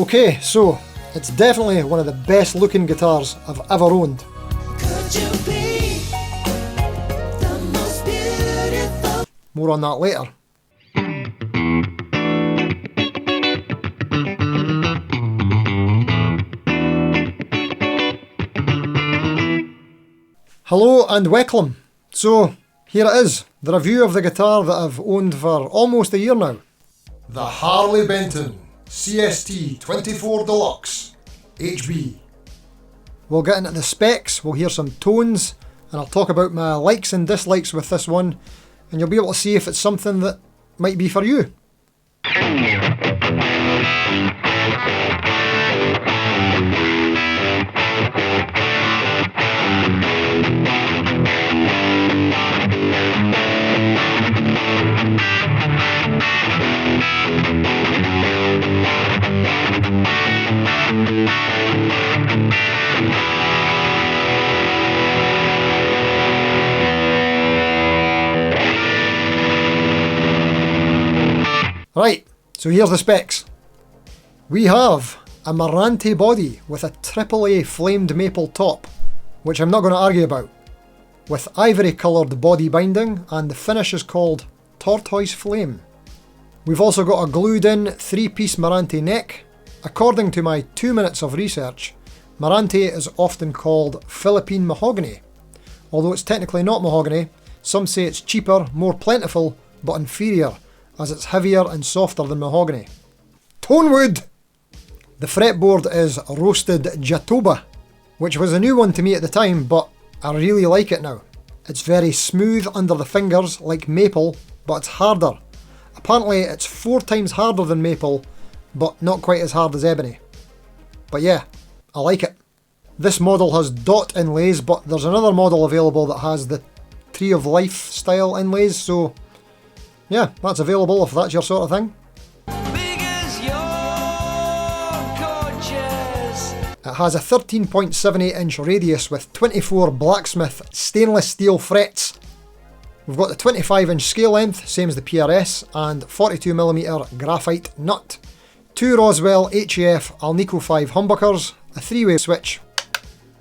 Okay, so it's definitely one of the best looking guitars I've ever owned. More on that later. Hello and welcome. So here it is, the review of the guitar that I've owned for almost a year now. The Harley Benton CST 24 Deluxe HB. We'll get into the specs, we'll hear some tones, and I'll talk about my likes and dislikes with this one, and you'll be able to see if it's something that might be for you. Right, so here's the specs. We have a Marante body with a AAA flamed maple top, which I'm not going to argue about, with ivory coloured body binding, and the finish is called Tortoise Flame. We've also got a glued in 3-piece Marante neck. According to my 2 minutes of research, Marante is often called Philippine mahogany. Although it's technically not mahogany, some say it's cheaper, more plentiful, but inferior, as it's heavier and softer than mahogany. Tone wood! The fretboard is roasted Jatoba, which was a new one to me at the time, but I really like it now. It's very smooth under the fingers, like maple, but it's harder. Apparently it's 4 times harder than maple, but not quite as hard as ebony. But yeah, I like it. This model has dot inlays, but there's another model available that has the Tree of Life style inlays, so yeah, that's available if that's your sort of thing. It has a 13.78 inch radius with 24 blacksmith stainless steel frets. We've got the 25 inch scale length, same as the PRS, and 42mm graphite nut. 2 Roswell HEF Alnico 5 humbuckers, a 3-way switch,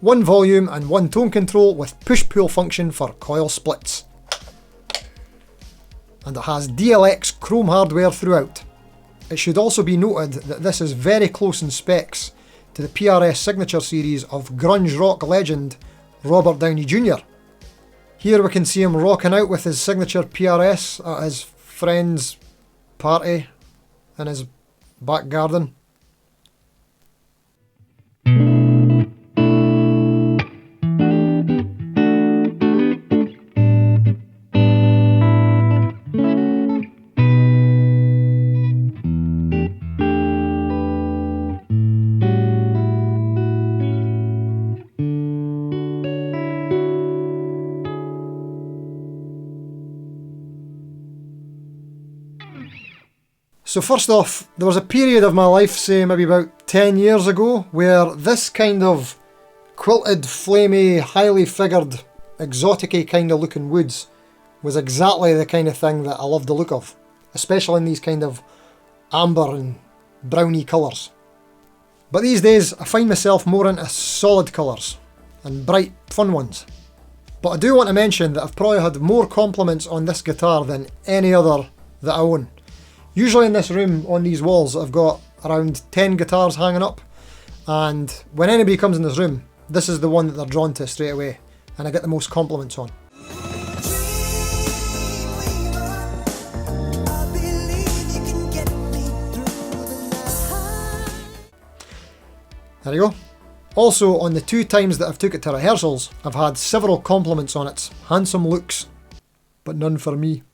1 volume and 1 tone control with push-pull function for coil splits. And it has DLX chrome hardware throughout. It should also be noted that this is very close in specs to the PRS signature series of grunge rock legend Robert Downey Jr. Here we can see him rocking out with his signature PRS at his friend's party in his back garden. So first off, there was a period of my life, say maybe about 10 years ago, where this kind of quilted, flamey, highly figured, exotic-y kind of looking woods was exactly the kind of thing that I loved the look of, especially in these kind of amber and browny colours. But these days I find myself more into solid colours and bright, fun ones. But I do want to mention that I've probably had more compliments on this guitar than any other that I own. Usually in this room, on these walls, I've got around 10 guitars hanging up, and when anybody comes in this room, this is the one that they're drawn to straight away, and I get the most compliments on. There you go. Also, on the 2 times that I've took it to rehearsals, I've had several compliments on its handsome looks, but none for me.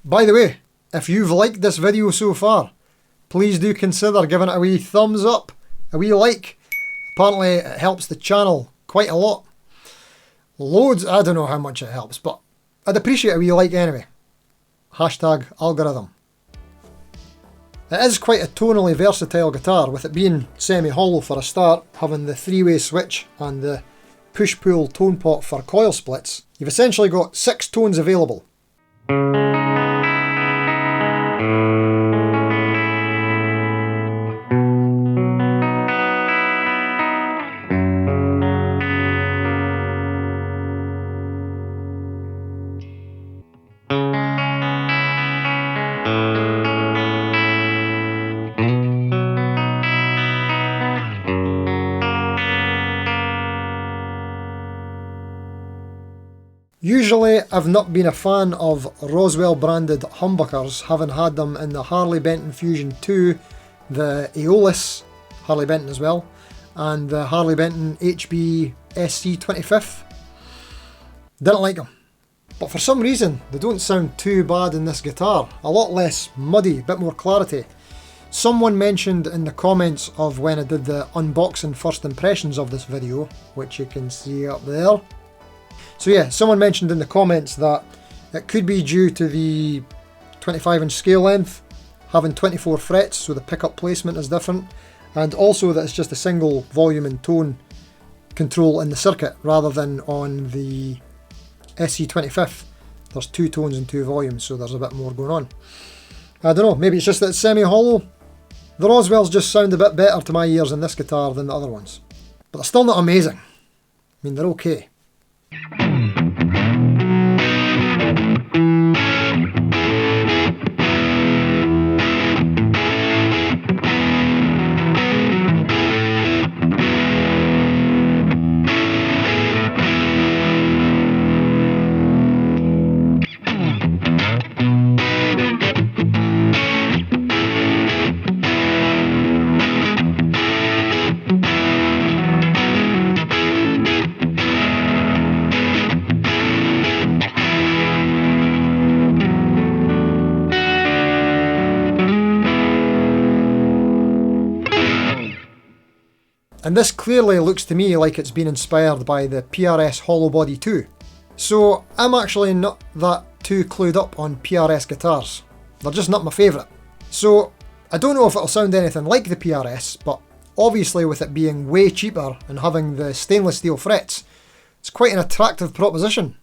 By the way, if you've liked this video so far, please do consider giving it a wee thumbs up, a wee like. Apparently it helps the channel quite a lot. Loads, I don't know how much it helps, but I'd appreciate a wee like anyway. Hashtag algorithm. It is quite a tonally versatile guitar, with it being semi-hollow for a start, having the 3-way switch and the push-pull tone pot for coil splits. You've essentially got 6 tones available. Usually I've not been a fan of Roswell branded humbuckers, having had them in the Harley Benton Fusion 2, the Aeolus Harley Benton as well, and the Harley Benton HB SC 25th. Didn't like them. But for some reason they don't sound too bad in this guitar. A lot less muddy, a bit more clarity. Someone mentioned in the comments of when I did the unboxing first impressions of this video, which you can see up there. So yeah, someone mentioned in the comments that it could be due to the 25-inch scale length, having 24 frets, so the pickup placement is different, and also that it's just a single volume and tone control in the circuit, rather than on the SC25th. There's 2 tones and 2 volumes, so there's a bit more going on. I don't know, maybe it's just that it's semi-hollow. The Roswells just sound a bit better to my ears in this guitar than the other ones. But they're still not amazing. I mean, they're okay. And this clearly looks to me like it's been inspired by the PRS Hollow Body 2. So I'm actually not that too clued up on PRS guitars. They're just not my favourite. So I don't know if it'll sound anything like the PRS, but obviously with it being way cheaper and having the stainless steel frets, it's quite an attractive proposition.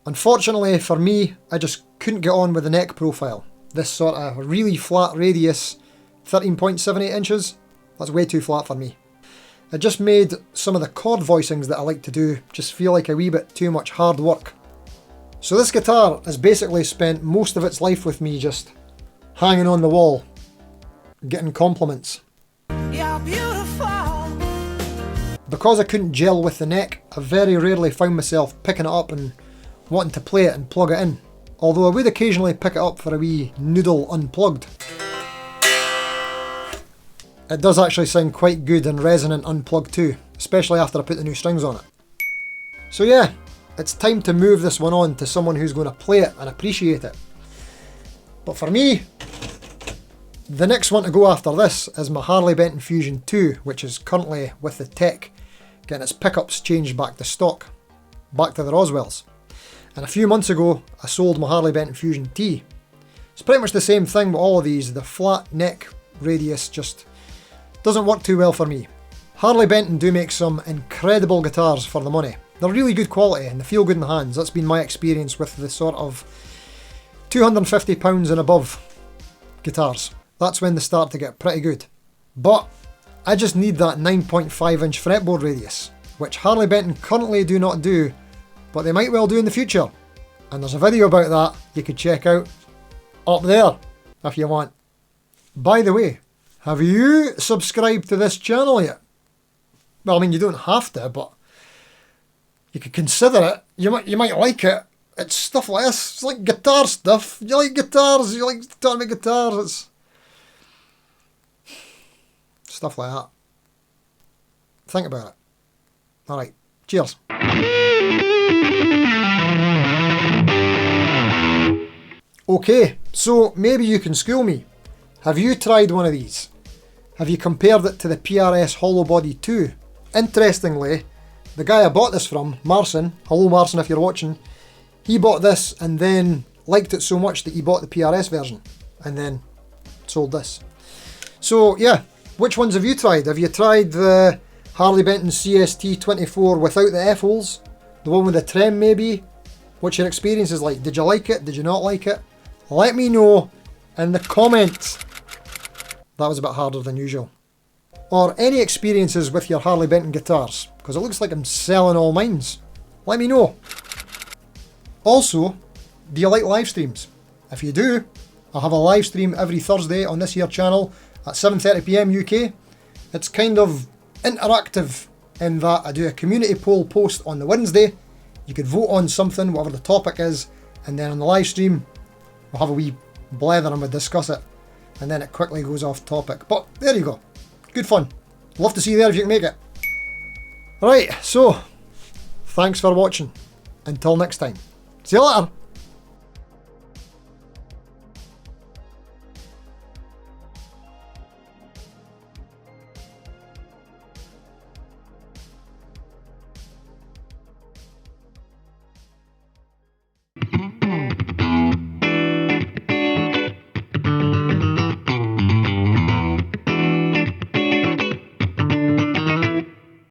Unfortunately for me, I just couldn't get on with the neck profile. This sort of really flat radius, 13.78 inches, that's way too flat for me. It just made some of the chord voicings that I like to do just feel like a wee bit too much hard work. So this guitar has basically spent most of its life with me just hanging on the wall, getting compliments. You're beautiful. Because I couldn't gel with the neck, I very rarely found myself picking it up and wanting to play it and plug it in, although I would occasionally pick it up for a wee noodle unplugged. It does actually sound quite good and resonant unplugged too, especially after I put the new strings on it. So yeah, it's time to move this one on to someone who's going to play it and appreciate it. But for me, the next one to go after this is my Harley Benton Fusion 2, which is currently with the tech getting its pickups changed back to stock, back to the Roswells. And a few months ago, I sold my Harley Benton Fusion T. It's pretty much the same thing with all of these. The flat neck radius just doesn't work too well for me. Harley Benton do make some incredible guitars for the money. They're really good quality and they feel good in the hands. That's been my experience with the sort of £250 and above guitars. That's when they start to get pretty good. But I just need that 9.5 inch fretboard radius, which Harley Benton currently do not do, but they might well do in the future. And there's a video about that you could check out up there if you want. By the way, have you subscribed to this channel yet? Well, I mean, you don't have to, but you could consider it. You might like it. It's stuff like this. It's like guitar stuff. You like guitars, you like talking about guitars. It's stuff like that. Think about it. Alright, cheers. Okay, so maybe you can school me. Have you tried one of these? Have you compared it to the PRS Hollow Body 2? Interestingly, the guy I bought this from, Marcin, hello Marcin if you're watching, he bought this and then liked it so much that he bought the PRS version and then sold this. So yeah, which ones have you tried? Have you tried the Harley Benton CST24 without the F-holes? The one with the trem maybe? What's your experience is like? Did you like it? Did you not like it? Let me know in the comments. That was a bit harder than usual. Or any experiences with your Harley Benton guitars, because it looks like I'm selling all mines. Let me know. Also, do you like live streams? If you do, I'll have a live stream every Thursday on this here channel at 7:30 PM UK. It's kind of interactive in that I do a community poll post on the Wednesday. You could vote on something, whatever the topic is, and then on the live stream, we'll have a wee blether and we'll discuss it. And then it quickly goes off topic. But there you go. Good fun. Love to see you there if you can make it. Right, so thanks for watching. Until next time. See you later.